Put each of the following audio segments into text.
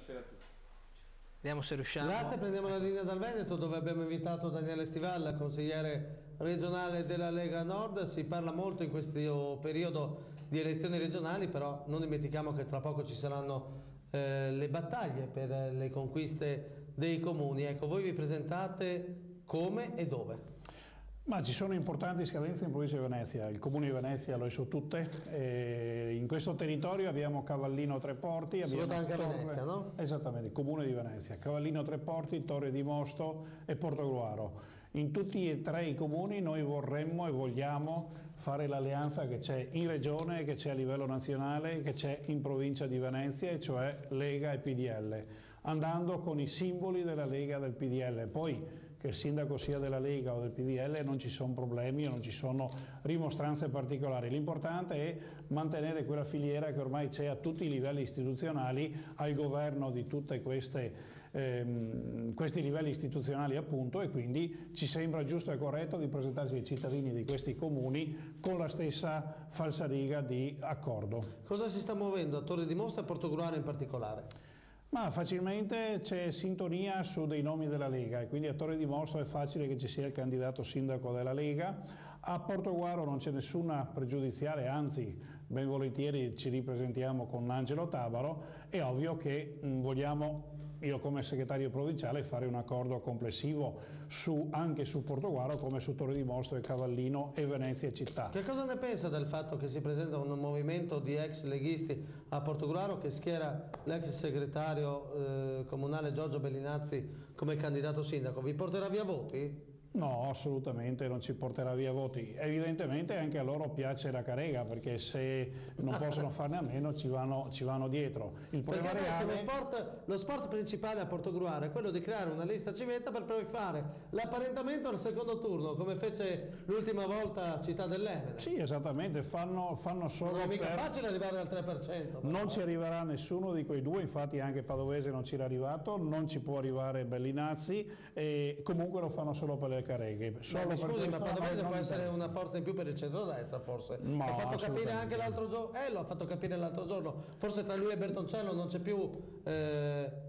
buonasera a tutti. Vediamo se riusciamo. Grazie, prendiamo la linea dal Veneto dove abbiamo invitato Daniele Stivalla, consigliere regionale della Lega Nord. Si parla molto in questo periodo di elezioni regionali, però non dimentichiamo che tra poco ci saranno le battaglie per le conquiste dei comuni. Ecco, voi vi presentate come e dove? Ma ci sono importanti scadenze in provincia di Venezia, il comune di Venezia lo è su tutte, in questo territorio abbiamo Cavallino Tre Porti, si vota anche a Venezia, no? Esattamente, il comune di Venezia, Cavallino Tre Porti, Torre di Mosto e Portogruaro. In tutti e tre i comuni noi vorremmo e vogliamo fare l'alleanza che c'è in regione, che c'è a livello nazionale, che c'è in provincia di Venezia, e cioè Lega e PDL, andando con i simboli della Lega e del PDL. Poi che il sindaco sia della Lega o del PDL non ci sono problemi o non ci sono rimostranze particolari, l'importante è mantenere quella filiera che ormai c'è a tutti i livelli istituzionali, al governo di tutti questi livelli istituzionali appunto, e quindi ci sembra giusto e corretto di presentarsi ai cittadini di questi comuni con la stessa falsariga di accordo. Cosa si sta muovendo a Torre di Mosto e a Portogruaro in particolare? Ma facilmente c'è sintonia su dei nomi della Lega, e quindi a Torre di Mosto è facile che ci sia il candidato sindaco della Lega. A Portogruaro non c'è nessuna pregiudiziale, anzi ben volentieri ci ripresentiamo con Angelo Tabaro. È ovvio che vogliamo, io come segretario provinciale, fare un accordo complessivo anche su Portogruaro come su Torre di Mosto e Cavallino e Venezia città. Che cosa ne pensa del fatto che si presenta un movimento di ex leghisti a Portogruaro che schiera l'ex segretario comunale Giorgio Bellinazzi come candidato sindaco? Vi porterà via voti? No, assolutamente non ci porterà via voti. Evidentemente anche a loro piace la carega, perché se non possono farne a meno ci vanno dietro. Il problema reale... lo sport principale a Portogruaro è quello di creare una lista civetta per poi fare l'apparentamento al secondo turno, come fece l'ultima volta a Città dell'Emene. Sì, esattamente, fanno solo... Non è mica facile arrivare al 3%. Non ci arriverà nessuno di quei due, infatti anche Padovese non ci era arrivato, non ci può arrivare Bellinazzi, e comunque lo fanno solo per le careghe. Ma scusi, ma Padovese può essere una forza in più per il centrodestra, forse. No, l'ha fatto capire anche l'altro giorno. Lo ha fatto capire l'altro giorno. Forse tra lui e Bertoncello non c'è più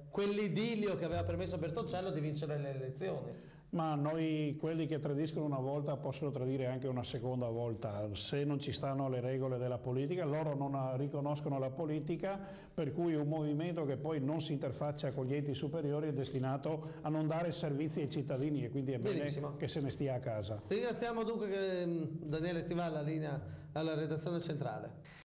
quell'idillio che aveva permesso a Bertoncello di vincere le elezioni. Ma noi, quelli che tradiscono una volta, possono tradire anche una seconda volta. Se non ci stanno le regole della politica, loro non riconoscono la politica, per cui un movimento che poi non si interfaccia con gli enti superiori è destinato a non dare servizi ai cittadini, e quindi è bene che se ne stia a casa. Ringraziamo dunque Daniele Stivalla, linea alla redazione centrale.